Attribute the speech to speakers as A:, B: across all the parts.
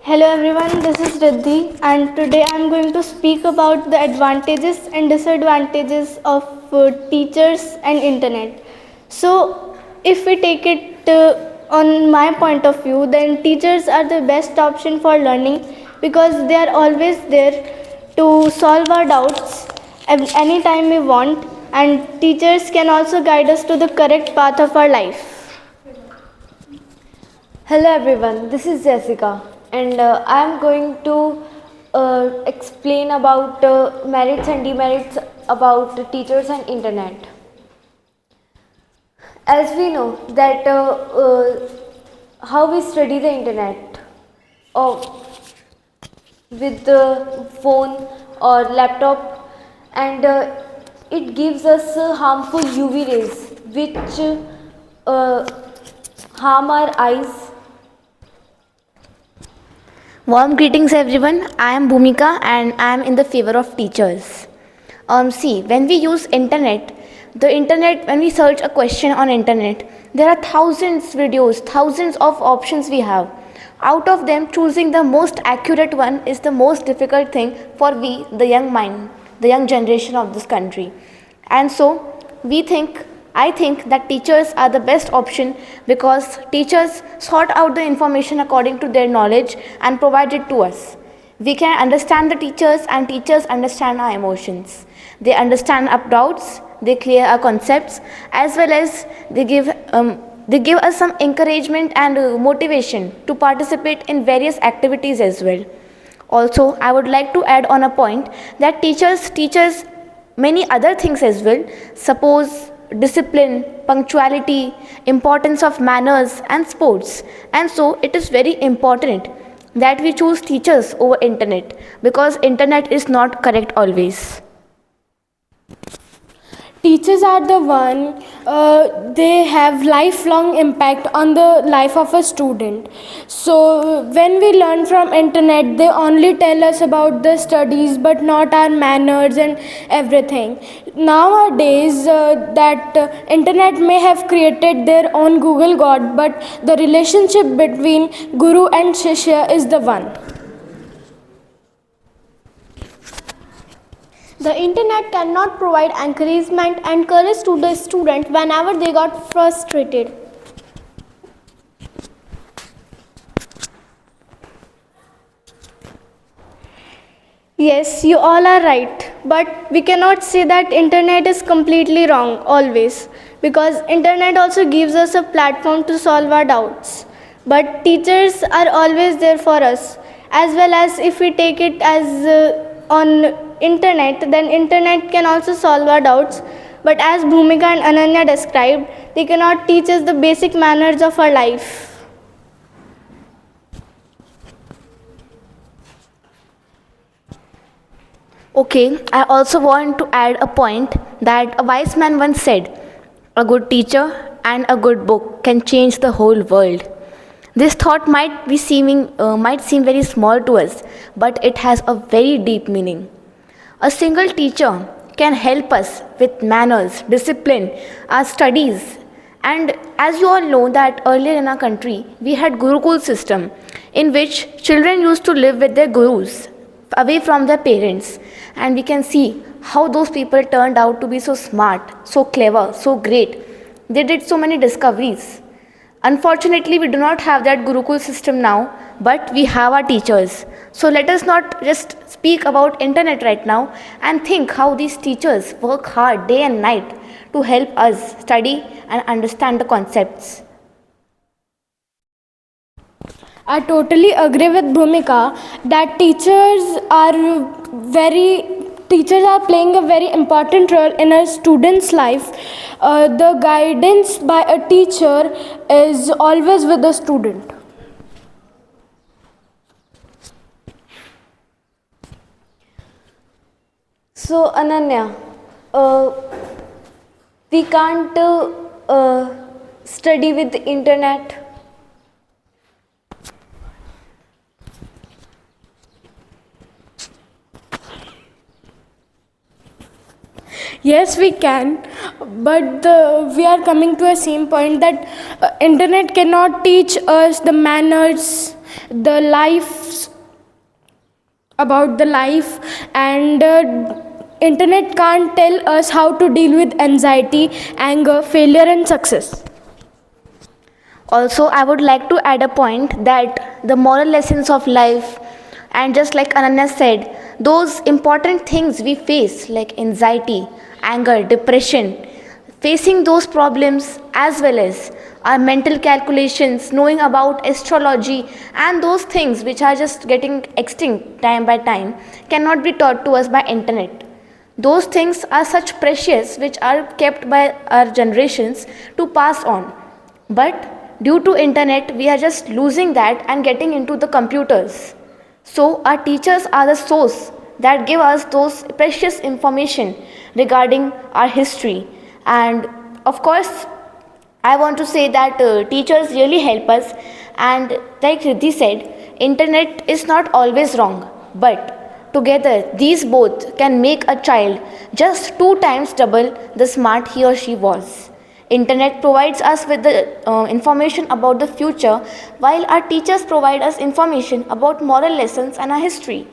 A: Hello everyone, this is Riddhi and today I am going to speak about the advantages and disadvantages of teachers and internet. So if we take it on my point of view, then teachers are the best option for learning because they are always there to solve our doubts anytime we want, and teachers can also guide us to the correct path of our life.
B: Hello everyone, this is Jessica and I am going to explain about merits and demerits about teachers and internet. As we know that how we study the internet or with the phone or laptop, and it gives us harmful UV rays which harm our eyes.
C: Warm greetings everyone. I am Bhumika and I am in the favor of teachers. See, when we use internet, when we search a question on internet, there are thousands videos, thousands of options we have. Out of them, choosing the most accurate one is the most difficult thing for we, the young mind, the young generation of this country. And so, I think that teachers are the best option because teachers sort out the information according to their knowledge and provide it to us. We can understand the teachers and teachers understand our emotions. They understand our doubts, they clear our concepts, as well as they give us some encouragement and motivation to participate in various activities as well. Also, I would like to add on a point that teachers teach us many other things as well. Suppose discipline, punctuality, importance of manners and sports. And so it is very important that we choose teachers over internet because internet is not correct always.
A: Teachers are the one, they have lifelong impact on the life of a student. So when we learn from internet, they only tell us about the studies but not our manners and everything. Nowadays, that internet may have created their own Google God, but the relationship between Guru and Shishya is the one. The internet cannot provide encouragement and courage to the student whenever they got frustrated. Yes, you all are right, but we cannot say that internet is completely wrong always because internet also gives us a platform to solve our doubts. But teachers are always there for us, as well as if we take it as on internet, then internet can also solve our doubts, but as Bhumika and Ananya described, they cannot teach us the basic manners of our life.
C: Okay, I also want to add a point that a wise man once said, a good teacher and a good book can change the whole world. This thought might seem very small to us, but it has a very deep meaning. A single teacher can help us with manners, discipline, our studies. And as you all know that earlier in our country, we had Gurukul system in which children used to live with their gurus away from their parents. And we can see how those people turned out to be so smart, so clever, so great. They did so many discoveries. Unfortunately, we do not have that Gurukul system now, but we have our teachers. So let us not just speak about internet right now and think how these teachers work hard day and night to help us study and understand the concepts.
A: I totally agree with Bhumika that teachers are playing a very important role in a student's life. The guidance by a teacher is always with the student.
B: So Ananya, we can't study with the internet.
A: Yes, we can, but we are coming to a same point that internet cannot teach us the manners
D: the life about the life, and internet can't tell us how to deal with anxiety, anger, failure and success.
C: Also, I would like to add a point that the moral lessons of life, and just like Ananya said, those important things we face, like anxiety, anger, depression, facing those problems as well as our mental calculations, knowing about astrology, and those things which are just getting extinct time by time, cannot be taught to us by internet. Those things are such precious which are kept by our generations to pass on. But due to internet we are just losing that and getting into the computers. So our teachers are the source that give us those precious information regarding our history. And of course I want to say that teachers really help us, and like Riddhi said, internet is not always wrong, but together these both can make a child just two times double the smart he or she was. Internet provides us with the information about the future, while our teachers provide us information about moral lessons and our history.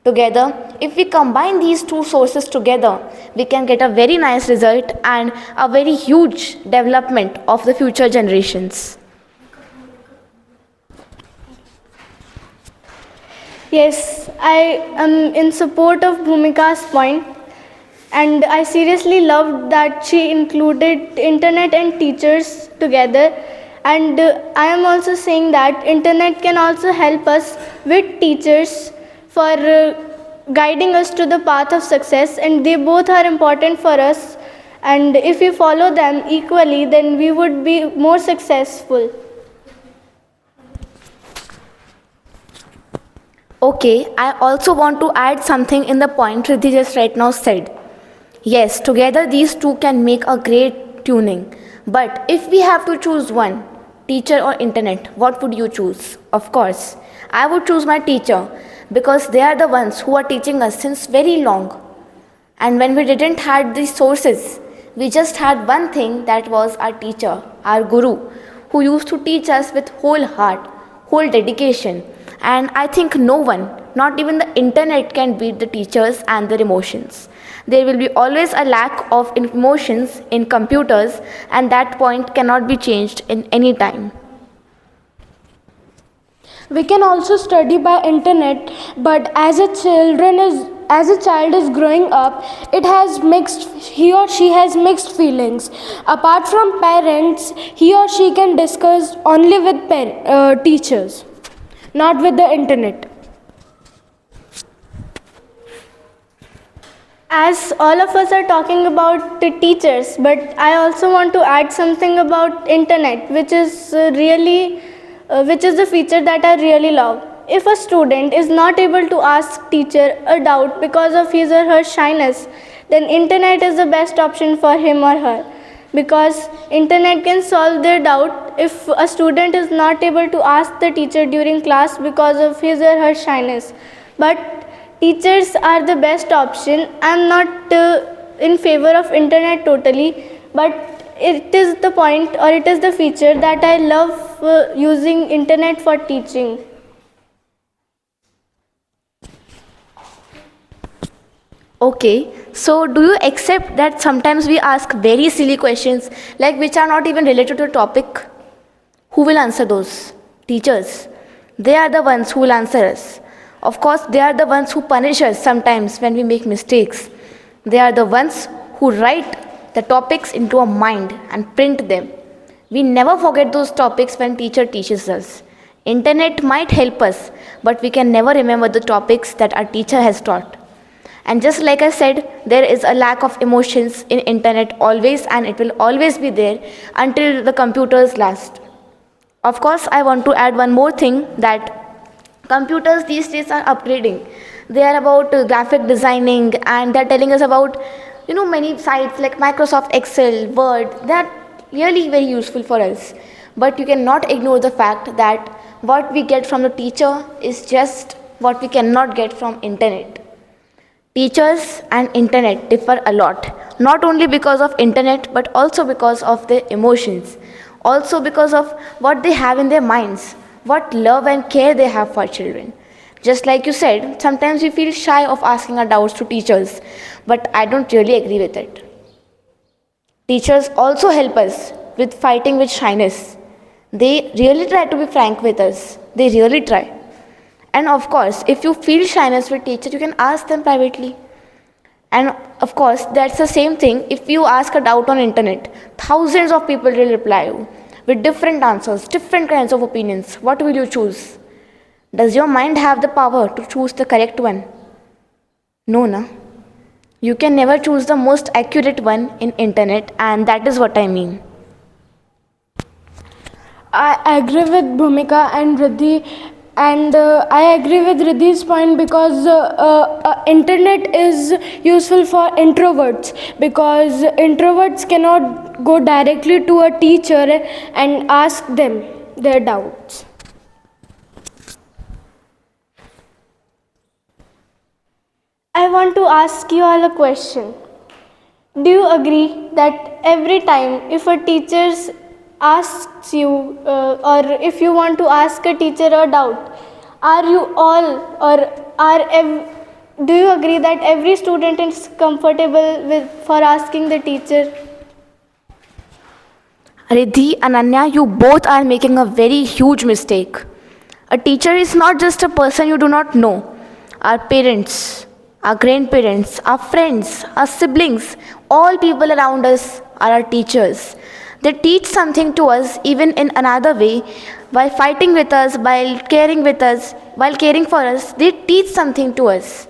C: Together, if we combine these two sources together, we can get a very nice result and a very huge development of the future generations.
A: Yes, I am in support of Bhumika's point, and I seriously loved that she included internet and teachers together. And I am also saying that internet can also help us with teachers for guiding us to the path of success, and they both are important for us. And if we follow them equally, then we would be more successful.
C: Okay, I also want to add something in the point Riddhi just right now said. Yes, together these two can make a great tuning. But if we have to choose one, teacher or internet, what would you choose? Of course, I would choose my teacher because they are the ones who are teaching us since very long. And when we didn't had these sources, we just had one thing, that was our teacher, our guru, who used to teach us with whole heart, whole dedication. And I think no one, not even the internet, can beat the teachers and their emotions. There will be always a lack of emotions in computers, and that point cannot be changed in any time.
D: We can also study by internet, but as a child is growing up, he or she has mixed feelings. Apart from parents, he or she can discuss only with teachers, not with the internet.
A: As all of us are talking about the teachers, but I also want to add something about internet, which is which is the feature that I really love. If a student is not able to ask teacher a doubt because of his or her shyness, then internet is the best option for him or her, because internet can solve their doubt if a student is not able to ask the teacher during class because of his or her shyness. But teachers are the best option. I'm not in favor of internet totally, but it is the point, or it is the feature that I love using internet for teaching.
C: Okay, so do you accept that sometimes we ask very silly questions like which are not even related to the topic? Who will answer those? Teachers. They are the ones who will answer us. Of course, they are the ones who punish us sometimes when we make mistakes. They are the ones who write the topics into our mind and print them. We never forget those topics when teacher teaches us. Internet might help us, but we can never remember the topics that our teacher has taught. And just like I said, there is a lack of emotions in internet always, and it will always be there until the computers last. Of course, I want to add one more thing, that computers these days are upgrading. They are about graphic designing, and they're telling us about many sites like Microsoft Excel, Word. They're really very useful for us. But you cannot ignore the fact that what we get from the teacher is just what we cannot get from internet. Teachers and internet differ a lot, not only because of internet but also because of their emotions, also because of what they have in their minds, what love and care they have for children. Just like you said, sometimes we feel shy of asking our doubts to teachers, but I don't really agree with it. Teachers also help us with fighting with shyness. They really try to be frank with us. They really try. And of course, if you feel shyness with teacher, you can ask them privately. And of course, that's the same thing if you ask a doubt on internet. Thousands of people will reply you with different answers, different kinds of opinions. What will you choose? Does your mind have the power to choose the correct one? No, na. You can never choose the most accurate one in internet, and that is what I mean.
D: I agree with Bhumika and Riddhi, and I agree with Riddhi's point because internet is useful for introverts, because introverts cannot go directly to a teacher and ask them their doubts.
A: I want to ask you all a question. Do you agree that every time if a teacher asks you or if you want to ask a teacher a doubt, are you all do you agree that every student is comfortable for asking the teacher?
C: Riddhi, Ananya, you both are making a very huge mistake. A teacher is not just a person you do not know. Our parents, our grandparents, our friends, our siblings, all people around us are our teachers. They teach something to us even in another way. While fighting with us, while caring for us, they teach something to us.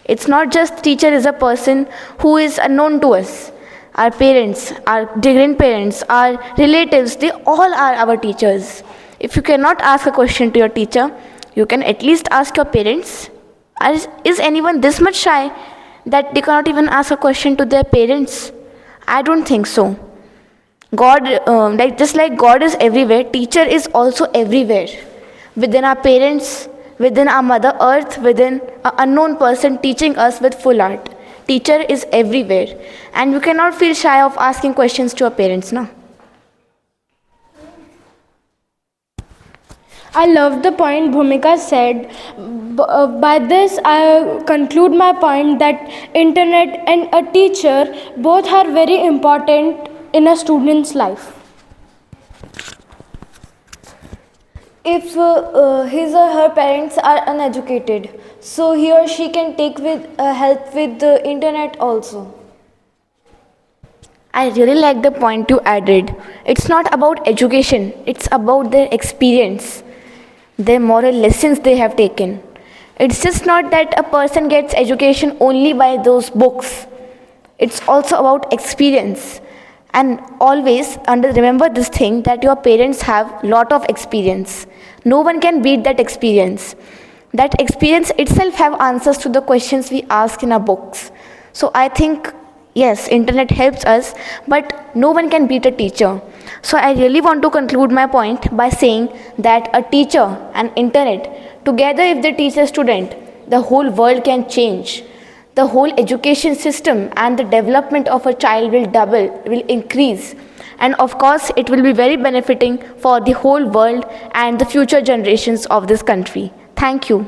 C: It's not just teacher is a person who is unknown to us. Our parents, our grandparents, our relatives, they all are our teachers. If you cannot ask a question to your teacher, you can at least ask your parents. Is anyone this much shy that they cannot even ask a question to their parents? I don't think so. God, just like God is everywhere, teacher is also everywhere. Within our parents, within our mother earth, within an unknown person teaching us with full heart. Teacher is everywhere. And you cannot feel shy of asking questions to your parents, no?
D: I love the point Bhumika said. By this, I conclude my point that internet and a teacher both are very important in a student's life.
B: If his or her parents are uneducated, so he or she can take help with the internet also.
C: I really like the point you added. It's not about education, it's about their experience, their moral lessons they have taken. It's just not that a person gets education only by those books. It's also about experience. And always remember this thing that your parents have lot of experience. No one can beat that experience. That experience itself have answers to the questions we ask in our books. So I think, yes, internet helps us, but no one can beat a teacher. So I really want to conclude my point by saying that a teacher and internet, together if they teach a student, the whole world can change. The whole education system and the development of a child will increase. And of course, it will be very benefiting for the whole world and the future generations of this country. Thank you.